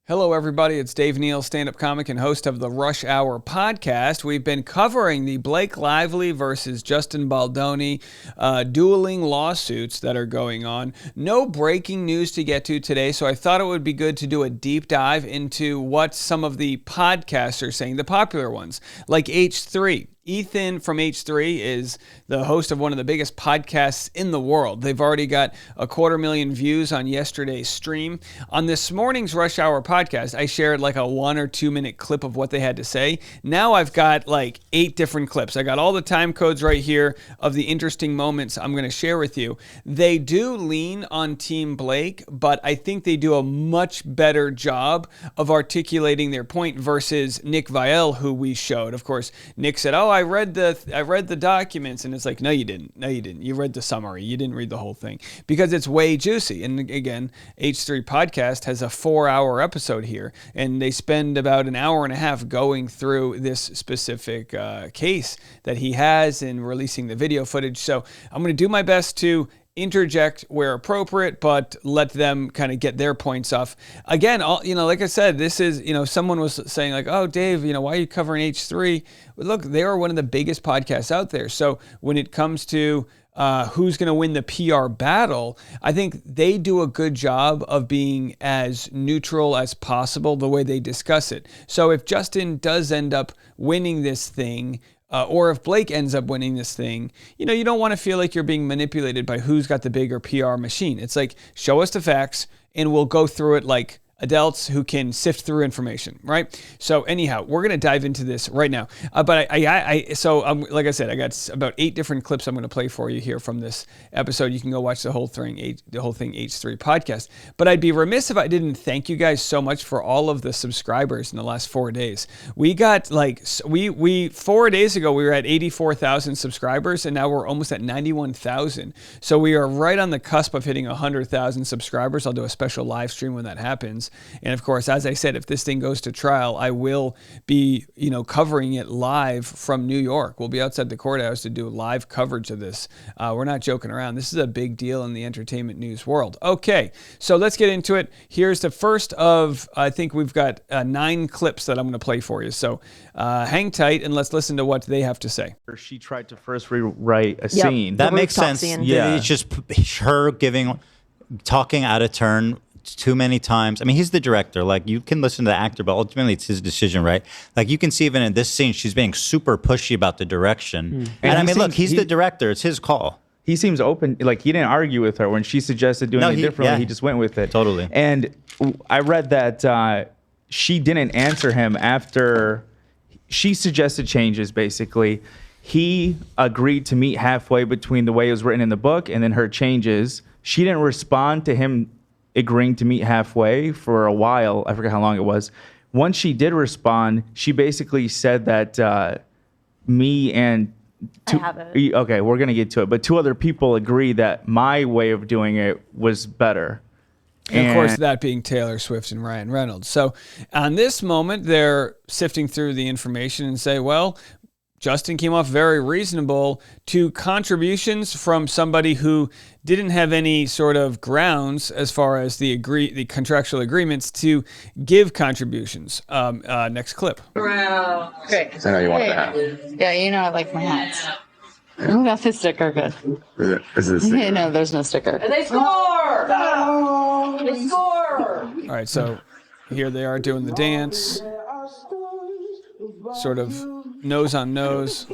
Hello, everybody. It's Dave Neal, stand-up comic and host of the Rush Hour podcast. We've been covering the Blake Lively versus Justin Baldoni dueling lawsuits that are going on. No breaking news to get to today, so I thought it would be good to do a deep dive into what some of the podcasts are saying, the popular ones, like H3. Ethan from H3 is the host of one of the biggest podcasts in the world. They've already got 250,000 views on yesterday's stream. On this morning's Rush Hour podcast, I shared like a 1 or 2 minute clip of what they had to say. Now I've got like 8 different clips. I got all the time codes right here of the interesting moments I'm going to share with you. They do lean on Team Blake, but I think they do a much better job of articulating their point versus Nick Viall, who we showed. Of course, Nick said, I read the documents, and it's like, no, you didn't. You read the summary. You didn't read the whole thing because it's way juicy. And again, H3 Podcast has a 4-hour episode here, and they spend about an hour and a half going through this specific case that he has and releasing the video footage. So I'm going to do my best to interject where appropriate, but let them kind of get their points off. Again, like I said, this is, someone was saying like, oh, Dave, why are you covering H3? Well, look, they are one of the biggest podcasts out there. So when it comes to who's going to win the PR battle, I think they do a good job of being as neutral as possible the way they discuss it. So if Justin does end up winning this thing, or if Blake ends up winning this thing, you don't want to feel like you're being manipulated by who's got the bigger PR machine. It's like, show us the facts and we'll go through it like adults who can sift through information, right? So anyhow, we're going to dive into this right now. But like I said, I got about 8 different clips I'm going to play for you here from this episode. You can go watch the whole thing H3 podcast. But I'd be remiss if I didn't thank you guys so much for all of the subscribers in the last 4 days. We got we 4 days ago, we were at 84,000 subscribers, and now we're almost at 91,000. So we are right on the cusp of hitting 100,000 subscribers. I'll do a special live stream when that happens. And of course, as I said, if this thing goes to trial, I will be, covering it live from New York. We'll be outside the courthouse to do live coverage of this. We're not joking around. This is a big deal in the entertainment news world. Okay, so let's get into it. Here's the first of, I think we've got 9 clips that I'm going to play for you. So hang tight and let's listen to what they have to say. She tried to first rewrite a scene. That makes sense. Scene. Yeah, it's just her talking out of turn too many times. I mean, he's the director. Like, you can listen to the actor, but ultimately it's his decision, right? Like, you can see even in this scene, she's being super pushy about the direction. And I mean, look, he's the director. It's his call. He seems open. Like, he didn't argue with her when she suggested doing it differently. He just went with it. Totally. And I read that she didn't answer him after she suggested changes, basically. He agreed to meet halfway between the way it was written in the book and then her changes. She didn't respond to him agreeing to meet halfway for a while. I forget how long it was. Once she did respond, she basically said that me and okay, we're gonna get to it, but 2 other people agree that my way of doing it was better. And of course, that being Taylor Swift and Ryan Reynolds. So on this moment, they're sifting through the information and say, well, Justin came off very reasonable to contributions from somebody who didn't have any sort of grounds as far as the contractual agreements to give contributions. Next clip. Wow. Great. I know you want the hat. Yeah, I like my hats. Who got the sticker? Good. Is it a sticker? Yeah, no, there's no sticker. And they score! Oh, they score! All right, so here they are doing the dance. Sort of nose on nose.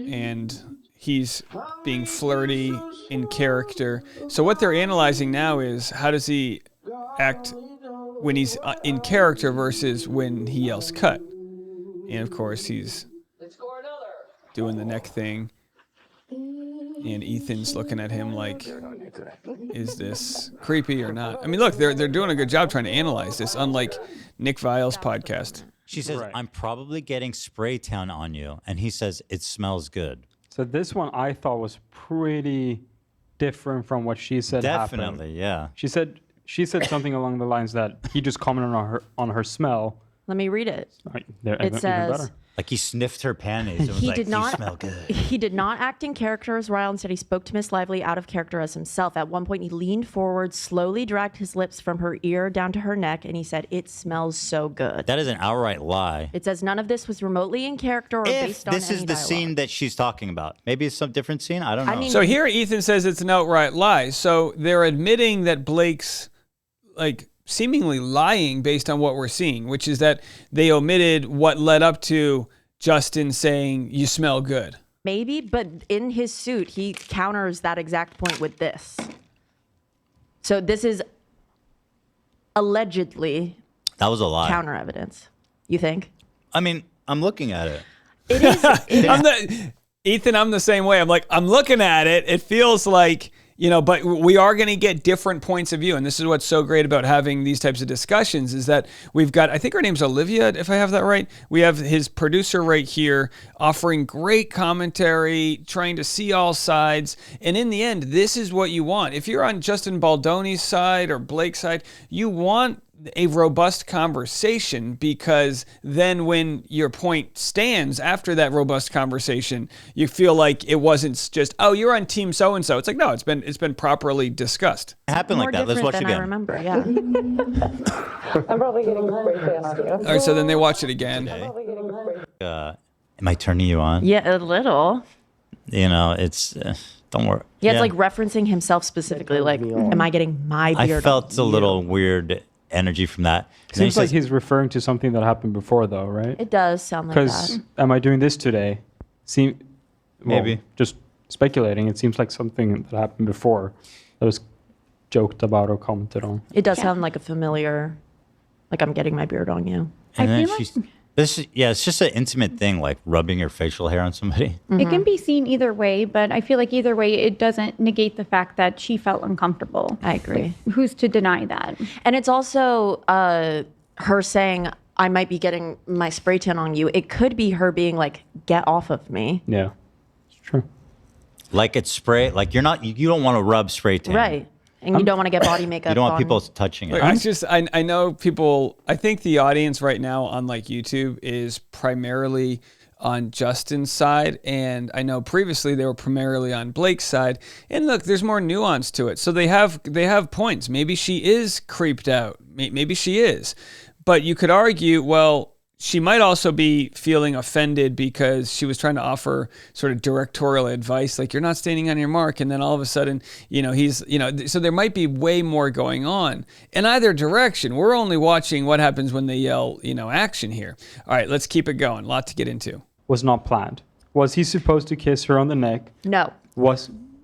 And he's being flirty in character. So what they're analyzing now is how does he act when he's in character versus when he yells cut. And of course he's doing the neck thing. And Ethan's looking at him like, is this creepy or not? I mean, look, they're doing a good job trying to analyze this, unlike Nick Viall's podcast. She says, I'm probably getting spray tan on you. And he says, it smells good. So this one I thought was pretty different from what she said Definitely, happened. Yeah. She said something along the lines that he just commented on her smell. Let me read it. Right, it says, Like he sniffed her panties and was He like, did not. "You smell good." He did not act in character as Ryle. Instead, he spoke to Miss Lively out of character as himself. At one point, he leaned forward, slowly dragged his lips from her ear down to her neck, and he said, "It smells so good." That is an outright lie. It says none of this was remotely in character or If based on this any is the dialogue. scene that she's talking about, maybe it's some different scene. I don't know. I mean, So here Ethan says it's an outright lie. So they're admitting that Blake's like seemingly lying based on what we're seeing, which is that they omitted what led up to Justin saying you smell good. maybe, but in his suit, he counters that exact point with this. So this is allegedly That was a lie. counter evidence. You think? I mean, I'm looking at it. It is. Ethan, I'm the same way. I'm like, I'm looking at it. It feels like, but we are going to get different points of view. And this is what's so great about having these types of discussions is that we've got, I think her name's Olivia, if I have that right. We have his producer right here offering great commentary, trying to see all sides. And in the end, this is what you want. If you're on Justin Baldoni's side or Blake's side, you want a robust conversation, because then when your point stands after that robust conversation, you feel like it wasn't just, oh, you're on team so and so. It's like, no, it's been properly discussed. It happened More like that. Let's different watch than again. I remember. Yeah. I'm probably getting a spray tan on you. All right, so then they watch it again. Am I turning you on? Yeah, a little. It's don't worry. Yeah, it's like referencing himself specifically. Like, am I getting my beard? I felt a little weird energy from that. And then he Seems like says- he's referring to something that happened before, though, right? It does sound like Because that. am I doing this today? Maybe. Just speculating. It seems like something that happened before that was joked about or commented on. It does sound like a familiar. Like I'm getting my beard on you. and I then feel she's it's just an intimate thing, like rubbing your facial hair on somebody. It can be seen either way, but I feel like either way, it doesn't negate the fact that she felt uncomfortable. I agree. Who's to deny that? And it's also her saying, I might be getting my spray tan on you. It could be her being like, get off of me. Yeah, it's true. Like it's spray. Like you don't want to rub spray tan. Right. And you don't want to get body makeup You don't want on. people touching it. Like, I know people, I think the audience right now on like YouTube is primarily on Justin's side. And I know previously they were primarily on Blake's side. And look, there's more nuance to it. So they have points. Maybe she is creeped out. Maybe she is. But you could argue, well, she might also be feeling offended because she was trying to offer sort of directorial advice, like you're not standing on your mark. And then all of a sudden, so there might be way more going on in either direction. We're only watching what happens when they yell, action here. All right, let's keep it going. A lot to get into. Was not planned. Was he supposed to kiss her on the neck? No.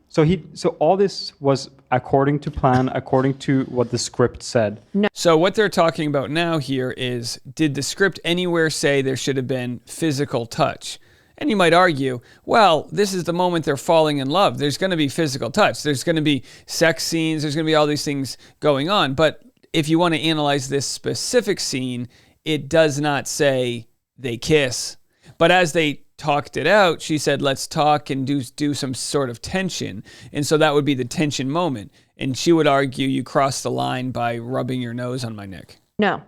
So all this was according to plan, according to what the script said. So what they're talking about now here is, did the script anywhere say there should have been physical touch? And you might argue, well, this is the moment they're falling in love. There's going to be physical touch. There's going to be sex scenes. There's going to be all these things going on. But if you want to analyze this specific scene, it does not say they kiss. But as they talked it out, she said, let's talk and do some sort of tension. And so that would be the tension moment. And she would argue you crossed the line by rubbing your nose on my neck. No.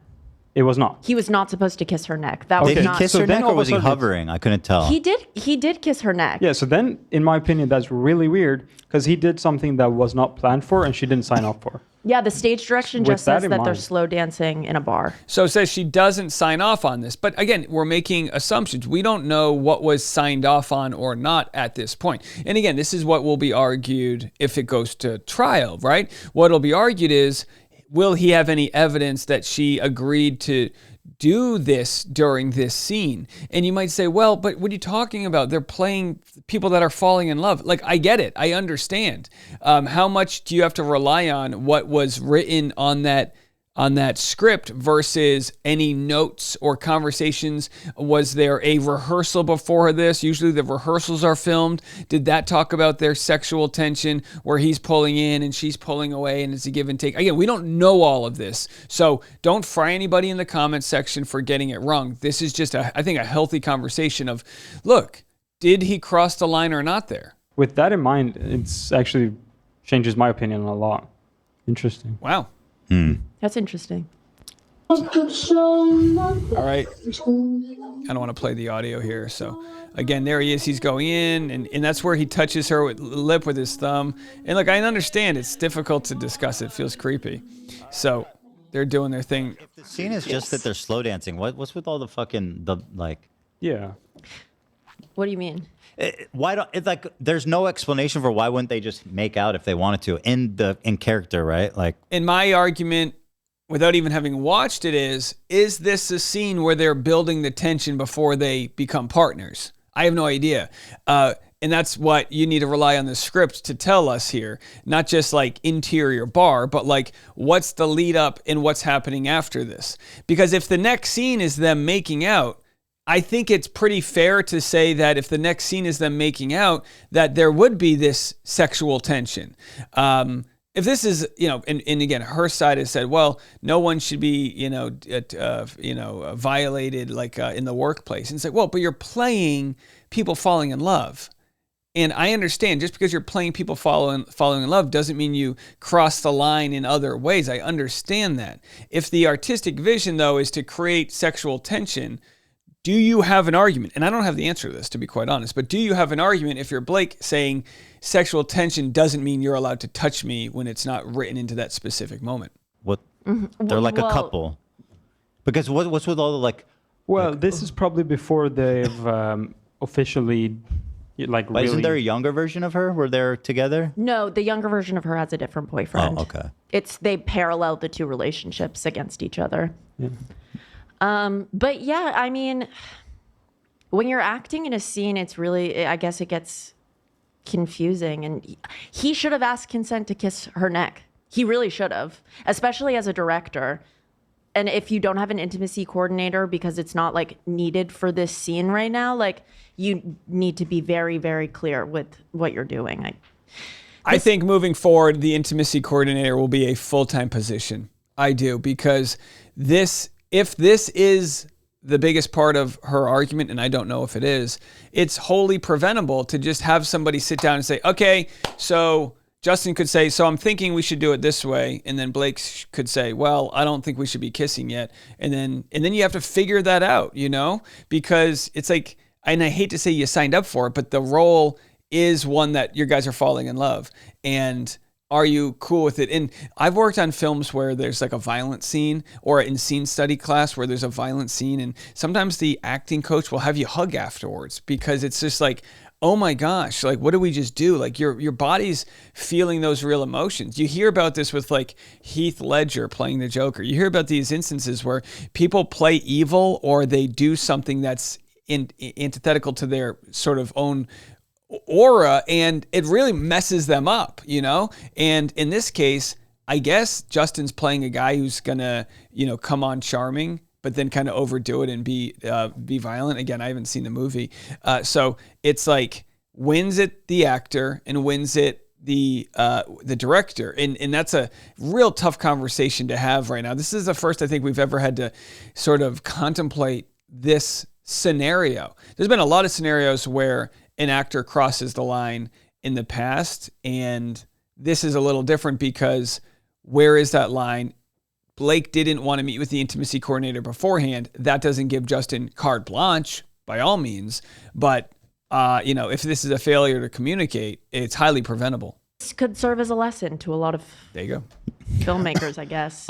It was not. He was not supposed to kiss her neck. That Did was he not. kiss So her then neck all or of a was he sudden- hovering? I couldn't tell. He did kiss her neck. Yeah, so then, in my opinion, that's really weird because he did something that was not planned for and she didn't sign up for. Yeah, the stage direction With just that says in that they're mind. slow dancing in a bar. So it says she doesn't sign off on this. But again, we're making assumptions. We don't know what was signed off on or not at this point. And again, this is what will be argued if it goes to trial, right? What will be argued is, will he have any evidence that she agreed to do this during this scene? And you might say, well, but what are you talking about? They're playing people that are falling in love. Like, I get it. I understand. How much do you have to rely on what was written on that script versus any notes or conversations? Was there a rehearsal before this? Usually the rehearsals are filmed. Did that talk about their sexual tension where he's pulling in and she's pulling away and it's a give and take? Again, we don't know all of this. So don't fry anybody in the comments section for getting it wrong. This is just, I think, a healthy conversation of, look, did he cross the line or not there? With that in mind, it's actually changes my opinion a lot. Interesting. Wow. That's interesting. All right. I don't want to play the audio here. So again, there he is. He's going in, and that's where he touches her lip with his thumb. And look, I understand it's difficult to discuss. It feels creepy. So they're doing their thing. If the scene is just that they're slow dancing, what's with all the fucking Yeah. What do you mean? why don't it's like there's no explanation for why wouldn't they just make out if they wanted to in character, right? Like, in my argument, without even having watched it, is this a scene where they're building the tension before they become partners? I have no idea. And that's what you need to rely on the script to tell us here. Not just like interior bar, but like what's the lead up and what's happening after this. Because if the next scene is them making out, I think it's pretty fair to say that if the next scene is them making out, that there would be this sexual tension. If this is, and again, her side has said, well, no one should be, violated like in the workplace. And it's like, well, but you're playing people falling in love. And I understand just because you're playing people falling in love doesn't mean you cross the line in other ways. I understand that. If the artistic vision, though, is to create sexual tension, do you have an argument? And I don't have the answer to this, to be quite honest, but do you have an argument if you're Blake saying sexual tension doesn't mean you're allowed to touch me when it's not written into that specific moment? what they're like a couple. Because what's with all the like? Well, this is probably before they've officially really. Isn't there a younger version of her where they're together? No, the younger version of her has a different boyfriend. Oh, okay. They parallel the two relationships against each other. Yeah. But yeah, I mean, when you're acting in a scene, it's really, I guess it gets confusing. And he should have asked consent to kiss her neck. He really should have, especially as a director. And if you don't have an intimacy coordinator because it's not like needed for this scene right now, like you need to be very, very clear with what you're doing. I think moving forward, the intimacy coordinator will be a full-time position. I do, because if this is the biggest part of her argument, and I don't know if it is, it's wholly preventable to just have somebody sit down and say, okay, so Justin could say, so I'm thinking we should do it this way. And then Blake could say, well, I don't think we should be kissing yet. And then you have to figure that out, because it's like, and I hate to say you signed up for it, but the role is one that your guys are falling in love. And are you cool with it? And I've worked on films where there's like a violent scene, or in scene study class where there's a violent scene. And sometimes the acting coach will have you hug afterwards because it's just like, oh my gosh, like what do we just do? Like your body's feeling those real emotions. You hear about this with like Heath Ledger playing the Joker. You hear about these instances where people play evil or they do something that's antithetical to their sort of own aura, and it really messes them up, And in this case, I guess Justin's playing a guy who's gonna, come on charming, but then kind of overdo it and be violent. Again, I haven't seen the movie, so it's like wins it the actor and wins it the director, and that's a real tough conversation to have right now. This is the first I think we've ever had to sort of contemplate this scenario. There's been a lot of scenarios where an actor crosses the line in the past, and this is a little different because where is that line? Blake didn't want to meet with the intimacy coordinator beforehand. That doesn't give Justin carte blanche by all means, but if this is a failure to communicate, it's highly preventable. This could serve as a lesson to a lot of There you go. filmmakers, I guess.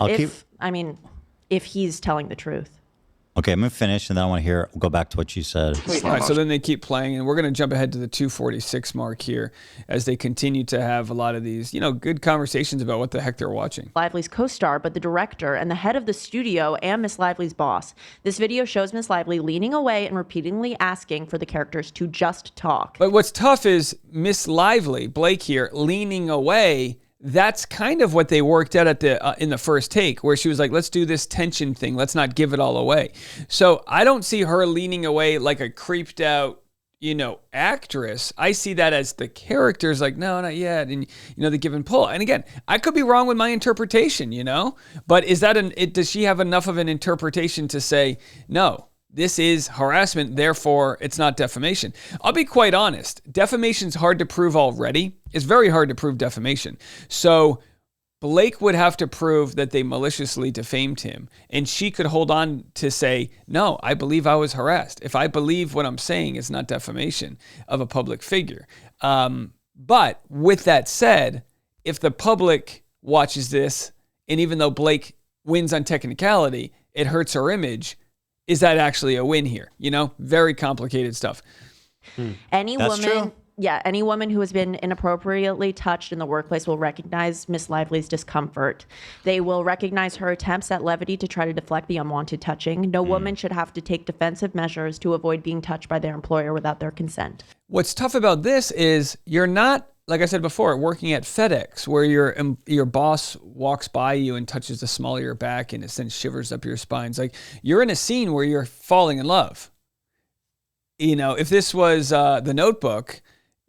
If he's telling the truth. Okay, I'm gonna finish, and then I want to go back to what you said. All right, so then they keep playing, and we're going to jump ahead to the 2:46 mark here as they continue to have a lot of these, good conversations about what the heck they're watching. Lively's co-star, but the director and the head of the studio and Miss Lively's boss. This video shows Miss Lively leaning away and repeatedly asking for the characters to just talk. But what's tough is Miss Lively, Blake here, leaning away. That's kind of what they worked out at in the first take, where she was like, let's do this tension thing. Let's not give it all away. So I don't see her leaning away like a creeped out, actress. I see that as the character's like, no, not yet. And, the give and pull. And again, I could be wrong with my interpretation, but is that does she have enough of an interpretation to say, no, this is harassment, therefore it's not defamation? I'll be quite honest. Defamation's hard to prove already. It's very hard to prove defamation. So Blake would have to prove that they maliciously defamed him, and she could hold on to say, no, I believe I was harassed. If I believe what I'm saying, it's not defamation of a public figure. But with that said, if the public watches this, and even though Blake wins on technicality, it hurts her image, is that actually a win here? Very complicated stuff. Any That's woman, true. any woman who has been inappropriately touched in the workplace will recognize Miss Lively's discomfort. They will recognize her attempts at levity to try to deflect the unwanted touching. No woman should have to take defensive measures to avoid being touched by their employer without their consent. What's tough about this is you're not, like I said before, working at FedEx where your boss walks by you and touches the small of your back and it sends shivers up your spine. It's like you're in a scene where you're falling in love. If this was The Notebook,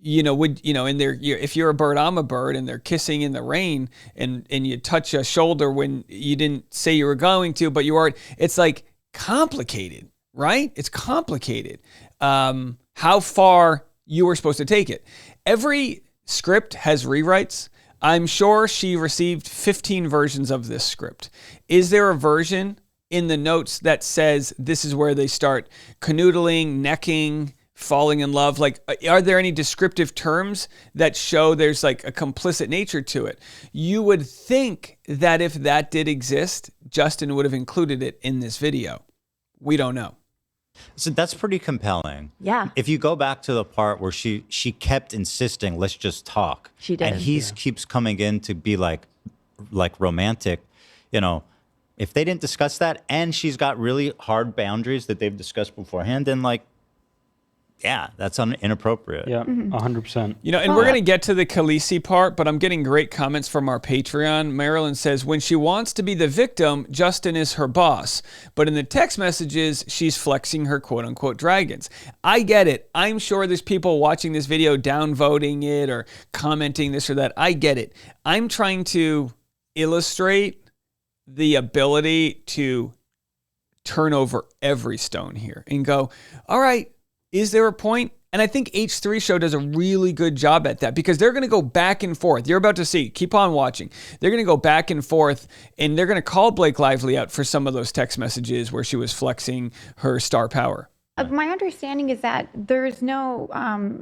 if you're a bird, I'm a bird, and they're kissing in the rain, and you touch a shoulder when you didn't say you were going to, but you are. It's like complicated, right? It's complicated. How far you were supposed to take it. Every script has rewrites. I'm sure she received 15 versions of this script. Is there a version in the notes that says this is where they start canoodling, necking, falling in love? Like, are there any descriptive terms that show there's like a complicit nature to it? You would think that if that did exist, Justin would have included it in this video. We don't know. So that's pretty compelling. Yeah. If you go back to the part where she kept insisting, let's just talk. She did. And he keeps coming in to be like romantic, if they didn't discuss that and she's got really hard boundaries that they've discussed beforehand, then that's inappropriate. Yeah, 100%. And we're going to get to the Kesi part, but I'm getting great comments from our Patreon. Marilyn says, when she wants to be the victim, Justin is her boss. But in the text messages, she's flexing her quote unquote dragons. I get it. I'm sure there's people watching this video downvoting it or commenting this or that. I get it. I'm trying to illustrate the ability to turn over every stone here and go, all right, is there a point? And I think H3 Show does a really good job at that because they're going to go back and forth. You're about to see, keep on watching. They're going to go back and forth and they're going to call Blake Lively out for some of those text messages where she was flexing her star power. My understanding is that there's no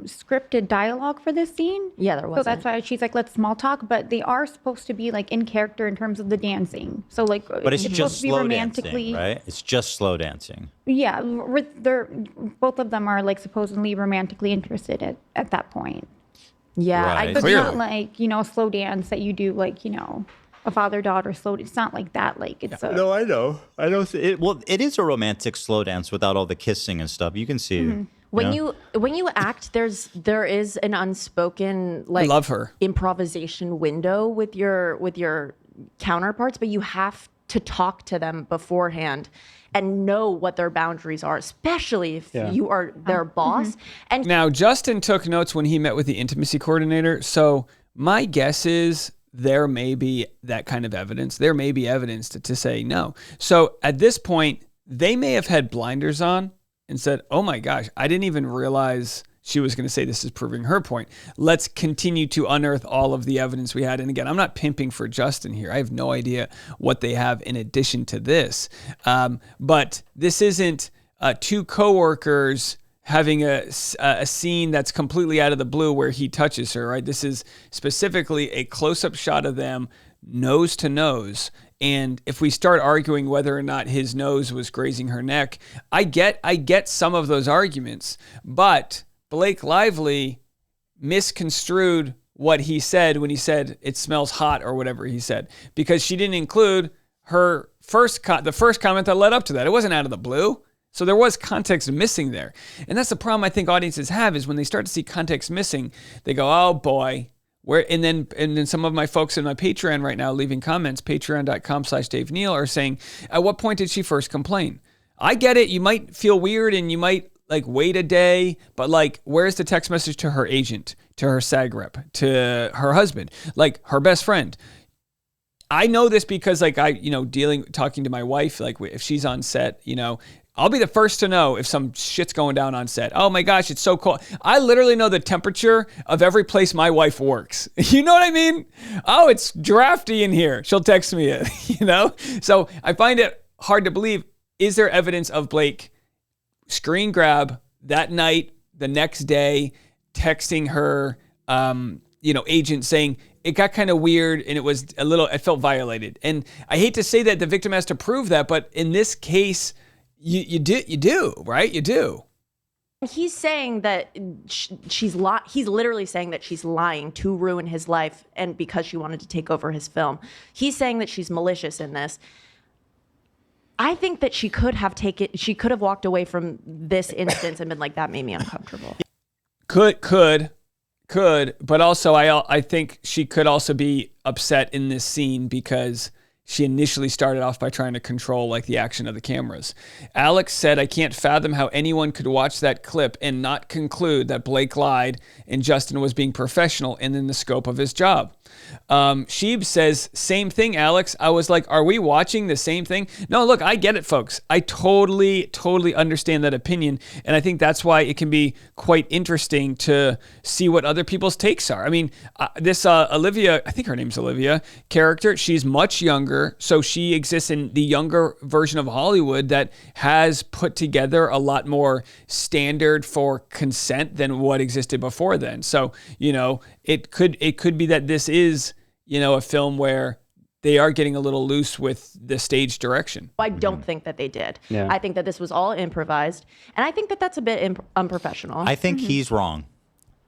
scripted dialogue for this scene. Yeah, there So wasn't. that's why she's like, let's small talk. But they are supposed to be like in character in terms of the dancing. So like, But it's supposed just to be slow romantically. dancing, right? It's just slow dancing. Yeah, they're both of them are like supposedly romantically interested at that point. Yeah, Right. So it's Clearly. not like a slow dance that you do like a father-daughter slow. It's not like that. Like it's a. No, I know. I know. It is a romantic slow dance without all the kissing and stuff. You can see. when you act, there is an unspoken I love her. improvisation window with your counterparts, but you have to talk to them beforehand and know what their boundaries are, especially if you are their boss. And Now, Justin took notes when he met with the intimacy coordinator. So my guess is there may be that kind of evidence. There may be evidence to say no. So at this point, they may have had blinders on and said, oh my gosh, I didn't even realize she was going to say this is proving her point. Let's continue to unearth all of the evidence we had. And again, I'm not pimping for Justin here. I have no idea what they have in addition to this. But this isn't two coworkers having a scene that's completely out of the blue where he touches her, right? This is specifically a close-up shot of them nose to nose. And if we start arguing whether or not his nose was grazing her neck, I get some of those arguments, but Blake Lively misconstrued what he said when he said it smells hot or whatever he said, because she didn't include her the first comment that led up to that. It wasn't out of the blue. So there was context missing there. And that's the problem I think audiences have, is when they start to see context missing, they go, oh boy. And then some of my folks in my Patreon right now leaving comments, patreon.com/Dave Neal, are saying, at what point did she first complain? I get it. You might feel weird and you might like wait a day, but like, where's the text message to her agent, to her SAG rep, to her husband, like her best friend? I know this because like talking to my wife, like if she's on set, I'll be the first to know if some shit's going down on set. Oh my gosh, it's so cold. I literally know the temperature of every place my wife works. You know what I mean? Oh, it's drafty in here. She'll text me it, you know? So I find it hard to believe. Is there evidence of Blake screen grab that night, the next day, texting her, agent saying, it got kind of weird and it felt violated. And I hate to say that the victim has to prove that, but in this case, you do, right? You do. He's saying that he's literally saying that she's lying to ruin his life and because she wanted to take over his film. He's saying that she's malicious in this. I think that she could have walked away from this instance and been like, that made me uncomfortable. Could, but also I think she could also be upset in this scene because she initially started off by trying to control like the action of the cameras. Alex said, I can't fathom how anyone could watch that clip and not conclude that Blake lied and Justin was being professional and in the scope of his job. Sheeb says, same thing, Alex. I was like, are we watching the same thing? No, look, I get it, folks. I totally understand that opinion. And I think that's why it can be quite interesting to see what other people's takes are. I mean, this Olivia, I think her name's Olivia, character, she's much younger. So she exists in the younger version of Hollywood that has put together a lot more standard for consent than what existed before then. So, it could be that this is, a film where they are getting a little loose with the stage direction. I don't think that they did. Yeah. I think that this was all improvised. And I think that that's a bit unprofessional. I think he's wrong.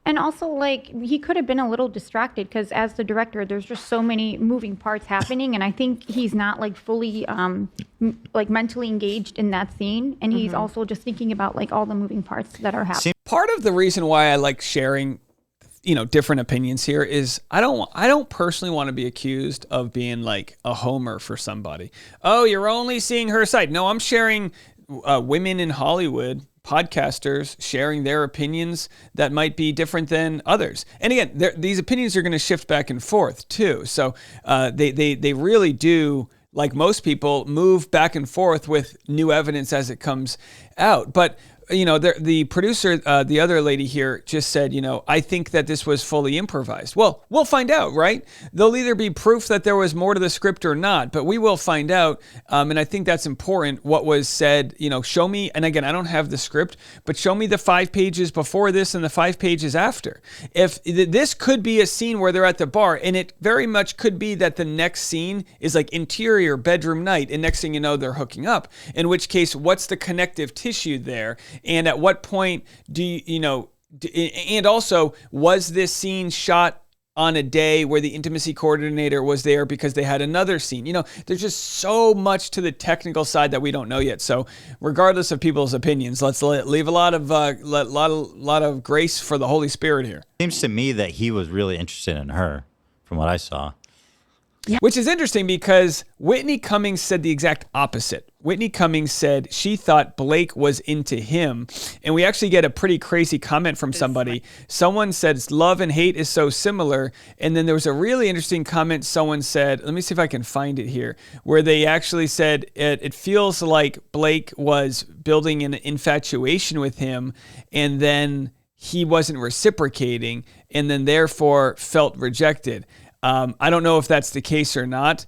And also, like, he could have been a little distracted because as the director, there's just so many moving parts happening. And I think he's not, like, fully, mentally engaged in that scene. And he's also just thinking about, like, all the moving parts that are happening. Part of the reason why I like sharing, different opinions here is I don't personally want to be accused of being like a homer for somebody. Oh, you're only seeing her side. No, I'm sharing women in Hollywood, podcasters sharing their opinions that might be different than others. And again, these opinions are going to shift back and forth too. So they really do, like most people, move back and forth with new evidence as it comes out. But the producer, the other lady here just said, I think that this was fully improvised. Well, we'll find out, right? There'll either be proof that there was more to the script or not, but we will find out. And I think that's important. What was said, show me. And again, I don't have the script, but show me the 5 pages before this and the 5 pages after. If this could be a scene where they're at the bar, and it very much could be that the next scene is like interior bedroom night. And next thing you know, they're hooking up, in which case, what's the connective tissue there? And at what point and also, was this scene shot on a day where the intimacy coordinator was there because they had another scene? There's just so much to the technical side that we don't know yet. So regardless of people's opinions, let's leave a lot of grace for the Holy Spirit here. Seems to me that he was really interested in her, from what I saw. Yeah. Which is interesting because Whitney Cummings said the exact opposite. Whitney Cummings said she thought Blake was into him. And we actually get a pretty crazy comment from somebody. Someone said love and hate is so similar. And then there was a really interesting comment someone said, let me see if I can find it here, where they actually said it feels like Blake was building an infatuation with him and then he wasn't reciprocating and then therefore felt rejected. I don't know if that's the case or not.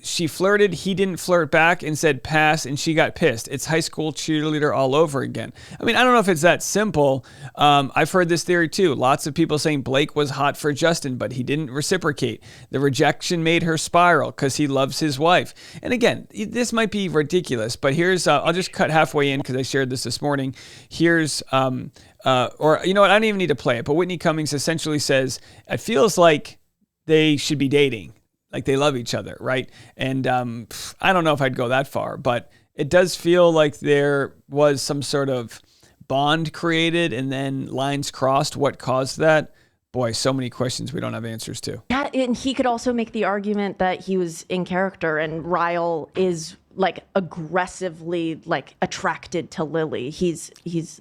She flirted, he didn't flirt back and said pass, and she got pissed. It's high school cheerleader all over again. I mean, I don't know if it's that simple. I've heard this theory too. Lots of people saying Blake was hot for Justin, but he didn't reciprocate. The rejection made her spiral because he loves his wife. And again, this might be ridiculous, but here's, I'll just cut halfway in because I shared this morning. Here's, or you know what, I don't even need to play it, but Whitney Cummings essentially says, it feels like they should be dating, like they love each other, right? And I don't know if I'd go that far, but it does feel like there was some sort of bond created and then lines crossed. What caused that? Boy, so many questions we don't have answers to. Yeah, and he could also make the argument that he was in character and Ryle is like aggressively like attracted to Lily. He's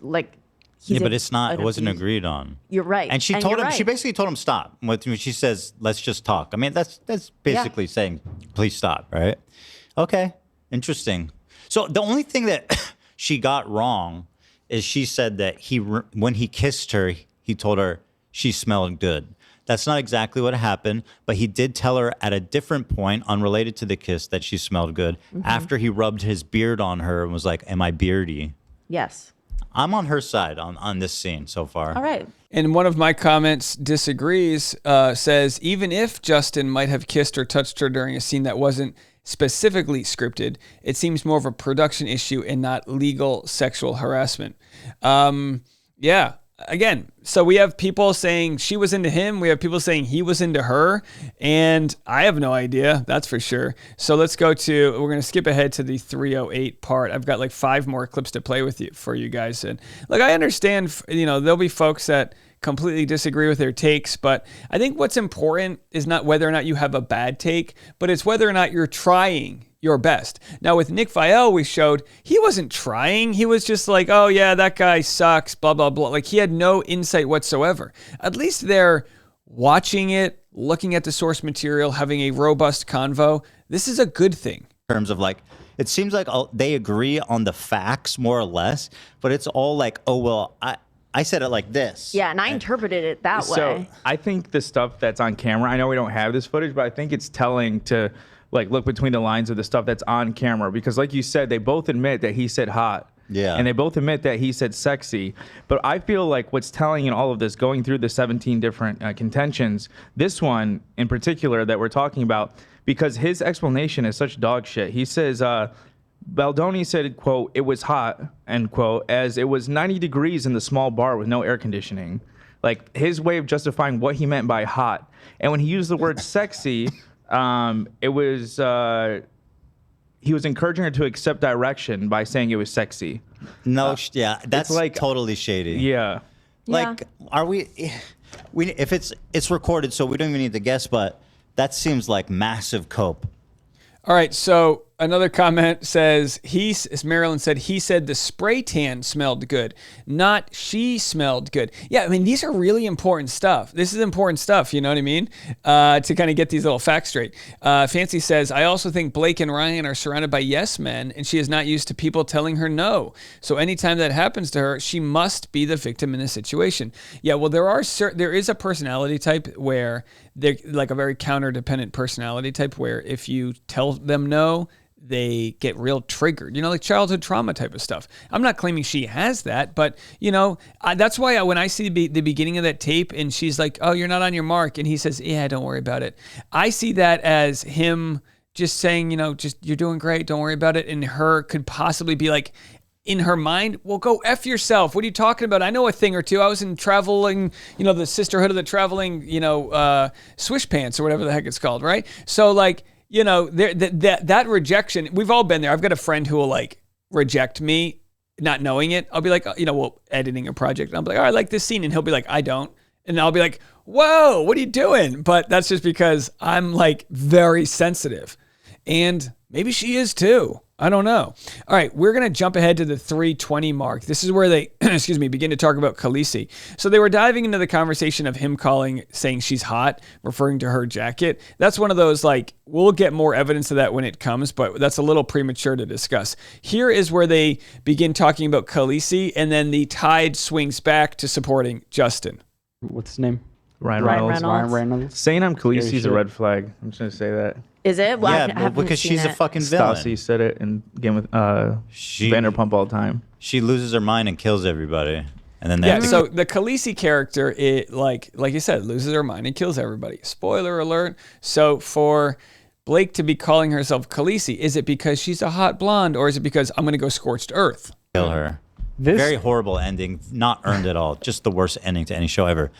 like... but it's not. It wasn't agreed on. You're right. And she told him. Right. She basically told him stop. When she says, "Let's just talk." I mean, that's basically saying, "Please stop." Right? Okay. Interesting. So the only thing that she got wrong is she said that when he kissed her, he told her she smelled good. That's not exactly what happened, but he did tell her at a different point, unrelated to the kiss, that she smelled good after he rubbed his beard on her and was like, am I beardy? Yes. I'm on her side on this scene so far. All right. And one of my comments disagrees, says, even if Justin might have kissed or touched her during a scene that wasn't specifically scripted, it seems more of a production issue and not legal sexual harassment. Yeah. Again, so we have people saying she was into him. We have people saying he was into her. And I have no idea. That's for sure. So let's we're going to skip ahead to the 308 part. I've got like 5 more clips to play with you for you guys. And like, I understand, there'll be folks that completely disagree with their takes, but I think what's important is not whether or not you have a bad take, but it's whether or not you're trying your best. Now with Nick Viall, we showed he wasn't trying. He was just like, oh yeah, that guy sucks, blah, blah, blah. Like he had no insight whatsoever. At least they're watching it, looking at the source material, having a robust convo. This is a good thing. In terms of like, it seems like they agree on the facts more or less, but it's all like, oh, well, I said it like this. Yeah, and I interpreted it that way. So I think the stuff that's on camera, I know we don't have this footage, but I think it's telling to like look between the lines of the stuff that's on camera, because like you said, they both admit that he said hot. Yeah. And they both admit that he said sexy. But I feel like what's telling in all of this, going through the 17 different contentions, this one in particular that we're talking about, because his explanation is such dog shit. He says, Baldoni said, quote, it was hot, end quote, as it was 90 degrees in the small bar with no air conditioning. Like his way of justifying what he meant by hot. And when he used the word sexy, it was he was encouraging her to accept direction by saying it was sexy. No, yeah, that's like totally shady. Yeah. Like, are we if it's recorded, so we don't even need to guess, but that seems like massive cope. All right, so another comment says, as Marilyn said, he said the spray tan smelled good, not she smelled good. Yeah, I mean, these are really important stuff. This is important stuff, you know what I mean? To kind of get these little facts straight. Fancy says, I also think Blake and Ryan are surrounded by yes men, and she is not used to people telling her no. So anytime that happens to her, she must be the victim in this situation. Yeah, well, there is a personality type where they're like a very counter-dependent personality type where if you tell them no, they get real triggered, like childhood trauma type of stuff. I'm not claiming she has that, but that's why when I see the beginning of that tape and she's like, oh, you're not on your mark. And he says, yeah, don't worry about it. I see that as him just saying, just you're doing great. Don't worry about it. And her could possibly be like, in her mind, well, go F yourself. What are you talking about? I know a thing or two. I was in traveling, the Sisterhood of the Traveling, swish pants or whatever the heck it's called, right? So like, that rejection, we've all been there. I've got a friend who will like reject me, not knowing it. I'll be like, editing a project. And I'll be like, oh, I like this scene. And he'll be like, I don't. And I'll be like, whoa, what are you doing? But that's just because I'm like very sensitive. And maybe she is too. I don't know. All right, we're going to jump ahead to the 3:20 mark. This is where they, begin to talk about Kesi. So they were diving into the conversation of him saying she's hot, referring to her jacket. That's one of those, like, we'll get more evidence of that when it comes, but that's a little premature to discuss. Here is where they begin talking about Kesi, and then the tide swings back to supporting Justin. What's his name? Ryan Reynolds. Ryan Reynolds. Saying I'm Khaleesi is a Scary red flag. I'm just going to say that. Is it? Well, I Yeah, haven't because seen she's a it. fucking villain. Stassi said it in Game with Vanderpump all the time. She loses her mind and kills everybody, and then they Yeah, have to so the Kesi character, like you said, loses her mind and kills everybody. Spoiler alert. So for Blake to be calling herself Kesi, is it because she's a hot blonde, or is it because I'm going to go scorched earth? kill her. This Very horrible ending, not earned at all. Just the worst ending to any show ever.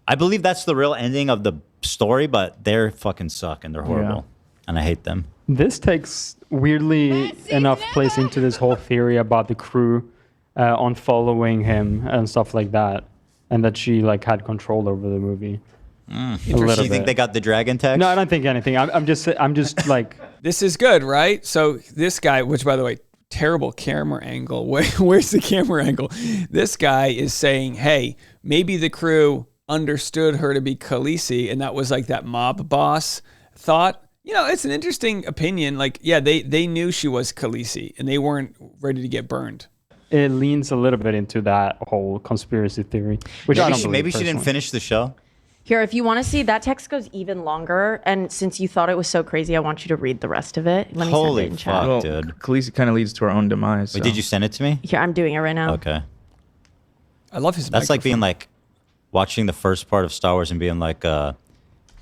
I believe that's the real ending of the story, but they're fucking suck and they're horrible, and I hate them. This takes weirdly enough place into this whole theory about the crew on following him and stuff like that, and that she like had control over the movie. A Do little you think bit. they got the dragon text? No, I don't think anything. I'm just like This is good, right? So this guy, which by the way, terrible camera angle. Where's the camera angle? This guy is saying, hey, maybe the crew understood her to be Kesi, and that was like that mob boss thought. It's an interesting opinion. Like, yeah, they knew she was Kesi, and they weren't ready to get burned. it leans a little bit into that whole conspiracy theory, which I don't believe Maybe she didn't personally. finish the show. Here, if you want to see, that text goes even longer. And since you thought it was so crazy, I want you to read the rest of it. Let me send Holy it in fuck. chat. Well, dude. Khaleesi kind of leads to our own demise. Wait, so. did you send it to me? Here, I'm doing it right now. Okay. I love his. That's like being microphone. like watching the first part of Star Wars and being like,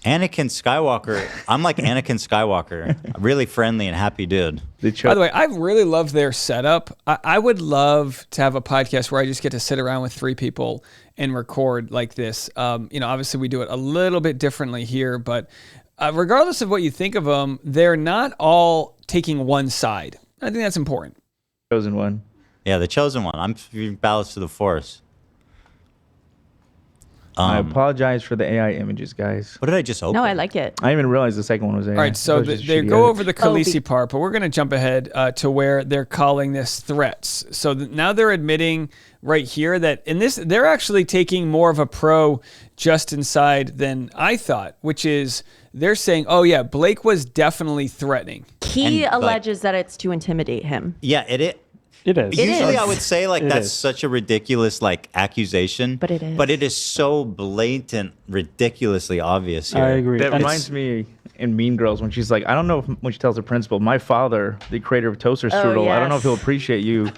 Anakin Skywalker. I'm like Anakin Skywalker. Really friendly and happy dude. By the way, I really love their setup. I would love to have a podcast where I just get to sit around with 3 people and record like this. Obviously we do it a little bit differently here, but regardless of what you think of them, they're not all taking one side. I think that's important. Chosen one. Yeah, the chosen one. I'm balanced to the Force. I apologize for the AI images, guys. What did I just open? No, I like it. I didn't even realize the second one was AI. All right, so That was just a they shitty go edit. over the Khaleesi part, but we're going to jump ahead to where they're calling this threats. So now they're admitting right here that in this, they're actually taking more of a pro Justin side than I thought, which is they're saying, oh yeah, Blake was definitely threatening. He And, like- alleges that it's to intimidate him. Yeah, it is. It is. Usually is. I would say like It that's is. such a ridiculous like accusation. But it is. But it is so blatant, ridiculously obvious here. I agree. That And reminds me in Mean Girls when she's like, I don't know if, when she tells the principal, my father, the creator of Toaster Strudel, I don't know if yes. he'll appreciate you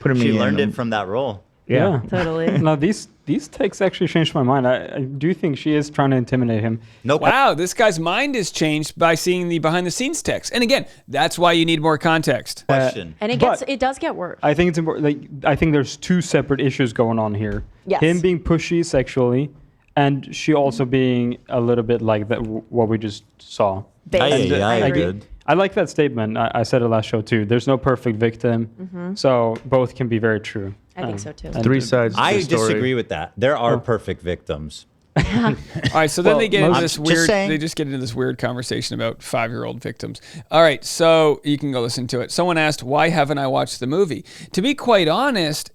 putting me She in. learned it from that role. Yeah. Totally. No, these takes actually changed my mind. I do think she is trying to intimidate him. Nope. Wow, this guy's mind is changed by seeing the behind the scenes text. And again, that's why you need more context. Question. And But- it does get worse. I think it's important. Like, I think there's 2 separate issues going on here. Yes. Him being pushy sexually, and she also being a little bit like that. What we just saw. Based. yeah, I I agree. did. I like that statement. I said it last show too. There's no perfect victim, so both can be very true. I think so too. and- 3 sides to I the story. disagree with that. There are perfect victims. All right, so then Well, they get into most- this I'm just weird. saying. They just get into this weird conversation about 5-year-old victims. All right, so you can go listen to it. Someone asked, "Why haven't I watched the movie?" To be quite honest,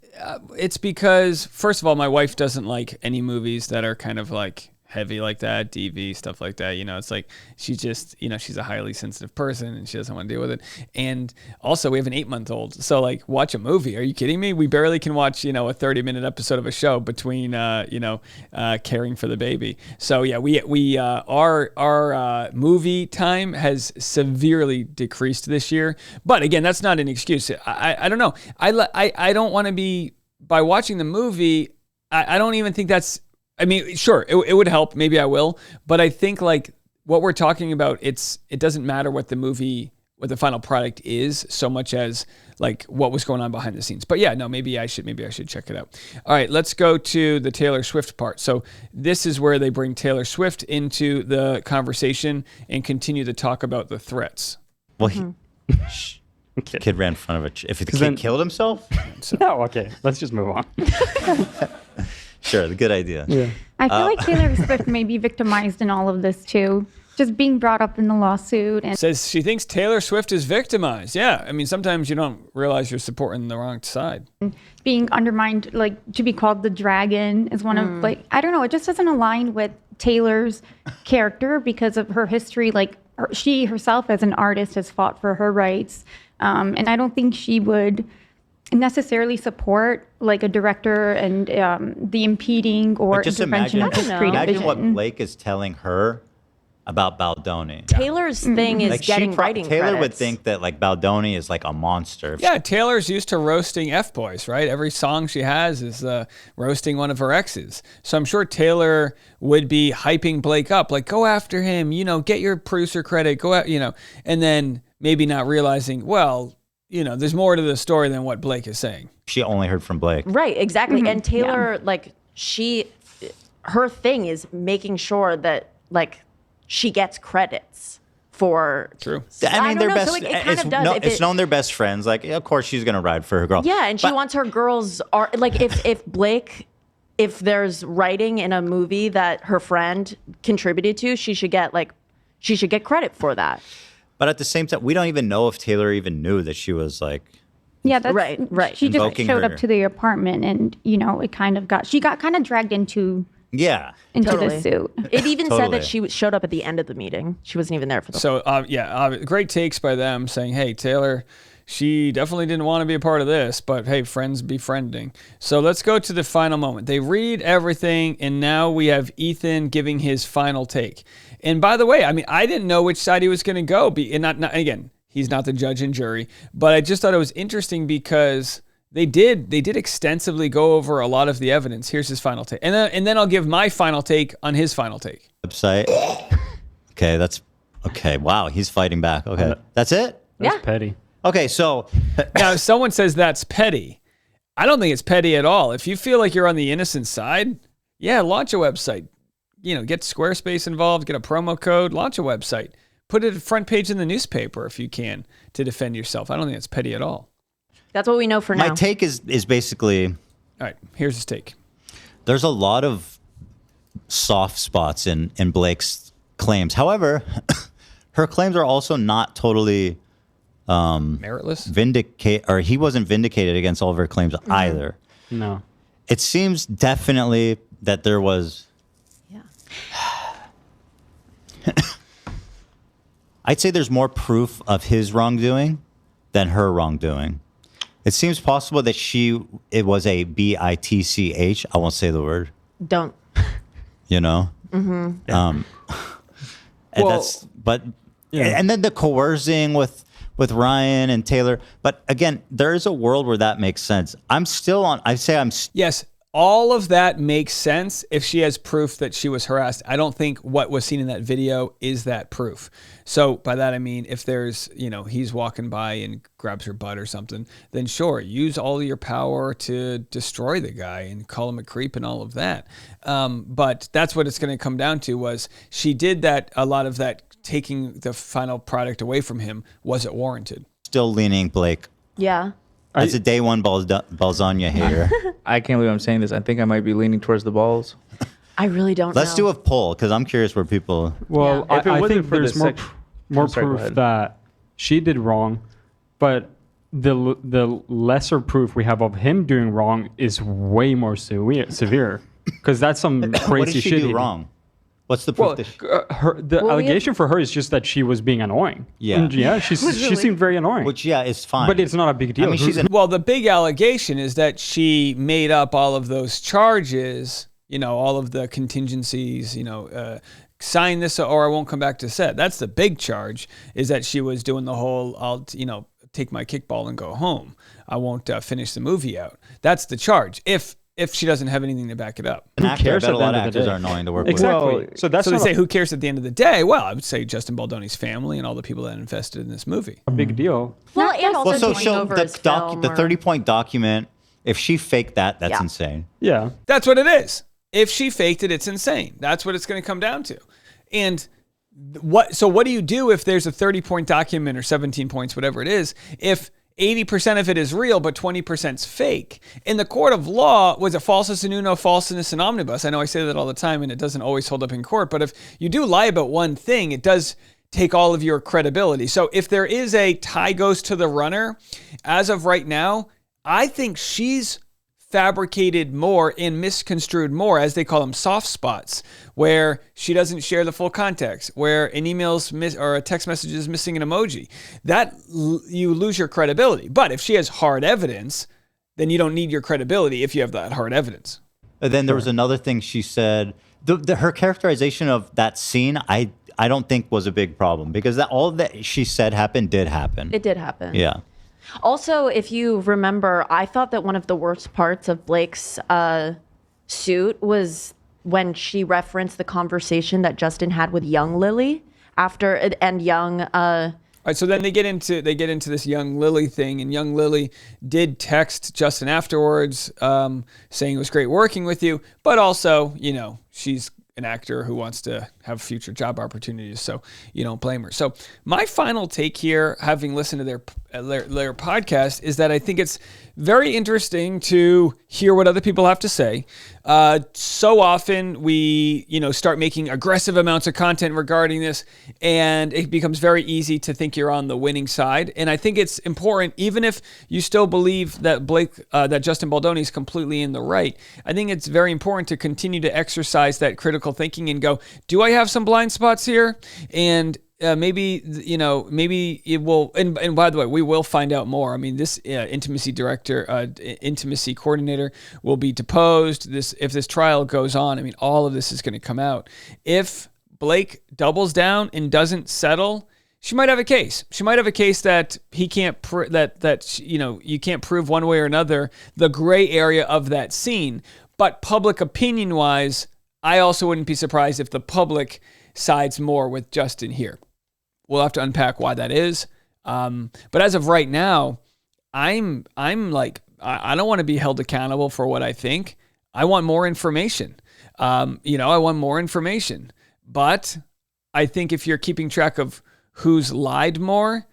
it's because first of all, my wife doesn't like any movies that are kind of like heavy like that, DV stuff like that. It's like she just, she's a highly sensitive person and she doesn't want to deal with it. And also, we have an 8-month-old, so like, watch a movie? Are you kidding me? We barely can watch, a 30-minute episode of a show between, caring for the baby. So yeah, our movie time has severely decreased this year. But again, that's not an excuse. I don't know. I don't want to be by watching the movie. I don't even think that's. I mean, sure, it would help. Maybe I will. But I think like what we're talking about, it doesn't matter what the final product is so much as like what was going on behind the scenes. But yeah, no, maybe I should check it out. All right, let's go to the Taylor Swift part. So this is where they bring Taylor Swift into the conversation and continue to talk about the threats. Well, shh. The kid ran in front of a. If the kid then- killed himself, No, okay. Let's just move on. sure, the good idea. Yeah. I feel like Taylor Swift may be victimized in all of this too. Just being brought up in the lawsuit and Says she thinks Taylor Swift is victimized. Yeah, I mean, sometimes you don't realize you're supporting the wrong side. being undermined, like to be called the dragon is one of like, I don't know, it just doesn't align with Taylor's character because of her history. Like she herself as an artist has fought for her rights. And I don't think she would necessarily support like a director and the impeding or But just intervention imagine, of his creative imagine what vision. Blake is telling her about Baldoni. Taylor's thing is getting writing Taylor would credits. think that like Baldoni is like a monster. Yeah, Taylor's used to roasting F-boys, right? Every song she has is roasting one of her exes. So I'm sure Taylor would be hyping Blake up, like, go after him, get your producer credit, go out, and then maybe not realizing, well, there's more to the story than what Blake is saying. She only heard from Blake. Right, exactly. And Taylor, her thing is making sure that like she gets credits for. True. I mean, don't they're know, best. so it kind of does. If it's it- known they're best friends. Like, of course, she's gonna ride for her girl. Yeah, and she But- wants her girls are like if Blake. If there's writing in a movie that her friend contributed to, she should get credit for that. But at the same time, we don't even know if Taylor even knew that she was like. Yeah, that's Right. She just Invoking showed her. up to the apartment and, she got kind of dragged into Yeah. Totally. the suit. It even said Totally. that she showed up at the end of the meeting. She wasn't even there for the. So, great takes by them saying, hey, Taylor, she definitely didn't want to be a part of this, but hey, friends befriending. So let's go to the final moment. They read everything, and now we have Ethan giving his final take. And by the way, I mean, I didn't know which side he was going to go. And again, he's not the judge and jury, but I just thought it was interesting because they did extensively go over a lot of the evidence. Here's his final take. And then I'll give my final take on his final take. Website. Okay, that's okay. Wow, he's fighting back. Okay. That's it? That's Yeah. petty. Okay, so Now, if someone says that's petty, I don't think it's petty at all. If you feel like you're on the innocent side, yeah, launch a website. Get Squarespace involved, get a promo code, launch a website. Put it front page in the newspaper if you can to defend yourself. I don't think it's petty at all. That's what we know for now. my take is basically All right, here's his take. there's a lot of soft spots in Blake's claims. However, her claims are also not totally Meritless? he wasn't vindicated against all of her claims either. No. It seems definitely that there was. Yeah. I'd say there's more proof of his wrongdoing than her wrongdoing. It seems possible that it was a bitch. I won't say the word. Don't. And Well, and then the coercing with Ryan and Taylor. But again, there is a world where that makes sense. Yes, all of that makes sense if she has proof that she was harassed. I don't think what was seen in that video is that proof. So by that I mean, if there's, he's walking by and grabs her butt or something, then sure, use all your power to destroy the guy and call him a creep and all of that. But that's what it's going to come down to was she did that, a lot of that taking the final product away from him. Was it warranted? still leaning Blake. Yeah. As a day one Balzania hater. I can't believe I'm saying this. I think I might be leaning towards the balls. I really don't Let's know. do a poll because I'm curious where people. Well, Yeah. If it I wasn't think for the there's more sex- more I'm sorry, go proof ahead. that she did wrong, but the lesser proof we have of him doing wrong is way more severe because that's some crazy What did she shit. do wrong? What's the proof? Well, that she- the Well, we allegation for her is just that she was being annoying. Yeah. And yeah, she seemed very annoying. which is fine. But it's not a big deal. I mean, she's an Well, the big allegation is that she made up all of those charges, all of the contingencies, sign this or I won't come back to set. That's the big charge, is that she was doing the whole, I'll, take my kickball and go home. I won't finish the movie out. That's the charge. If she doesn't have anything to back it up. an actor. I cares bet at a the lot end of of the actors day? are annoying to work Exactly. with. So that's So they not say, who cares at the end of the day? Well, I would say Justin Baldoni's family and all the people that invested in this movie. a big deal. Well, and also Well, so taking over his film the or- 30-point document. If she faked that, that's Yeah. insane. Yeah. That's what it is. If she faked it, it's insane. That's what it's going to come down to. And what do you do if there's a 30-point document or 17 points, whatever it is, if 80% of it is real, but 20% is fake? In the court of law, was it falsus in uno, falseness in omnibus? I know I say that all the time and it doesn't always hold up in court, but if you do lie about one thing, it does take all of your credibility. So if there is a tie goes to the runner, as of right now, I think she's fabricated more and misconstrued more, as they call them, soft spots, where she doesn't share the full context, where an email's or a text message is missing an emoji. That you lose your credibility. But if she has hard evidence, then you don't need your credibility if you have that hard evidence. And then there was another thing she said. Her characterization of that scene, I don't think was a big problem because all that she said did happen. It did happen. Yeah. Also, if you remember, I thought that one of the worst parts of Blake's suit was when she referenced the conversation that Justin had with young Lily and young. All right, so then they get into this young Lily thing, and young Lily did text Justin afterwards, saying it was great working with you, but also, she's an actor who wants to have future job opportunities, so you don't blame her. So my final take here, having listened to their podcast, is that I think it's very interesting to hear what other people have to say. So often we, start making aggressive amounts of content regarding this, and it becomes very easy to think you're on the winning side. And I think it's important, even if you still believe that that Justin Baldoni is completely in the right, I think it's very important to continue to exercise that critical thinking and go, do I have some blind spots here? And maybe it will. And by the way, we will find out more. I mean, this intimacy coordinator will be deposed. If this trial goes on, I mean, all of this is going to come out. If Blake doubles down and doesn't settle, she might have a case. She might have a case that he can't you can't prove one way or another the gray area of that scene. But public opinion wise, I also wouldn't be surprised if the public sides more with Justin here. We'll have to unpack why that is. But as of right now, I'm like, I don't want to be held accountable for what I think. I want more information. I want more information. But I think if you're keeping track of who's lied more,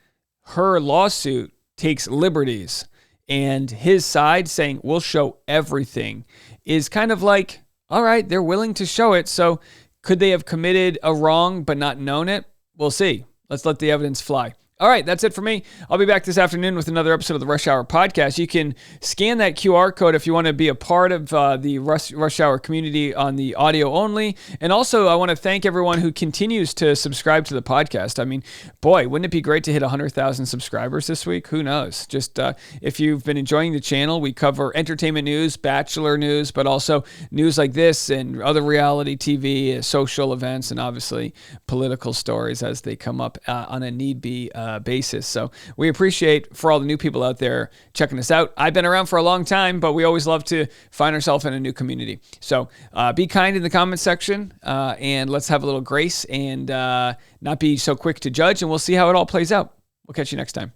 her lawsuit takes liberties. And his side saying, we'll show everything, is kind of like, all right, they're willing to show it. So could they have committed a wrong but not known it? We'll see. Let's let the evidence fly. All right, that's it for me. I'll be back this afternoon with another episode of the Rush Hour podcast. You can scan that QR code if you want to be a part of the Rush Hour community on the audio only. And also, I want to thank everyone who continues to subscribe to the podcast. I mean, boy, wouldn't it be great to hit 100,000 subscribers this week? Who knows? Just if you've been enjoying the channel, we cover entertainment news, Bachelor news, but also news like this and other reality TV, social events, and obviously political stories as they come up on a need-be basis. So we appreciate for all the new people out there checking us out. I've been around for a long time, but we always love to find ourselves in a new community. So be kind in the comment section and let's have a little grace and not be so quick to judge, and we'll see how it all plays out. We'll catch you next time.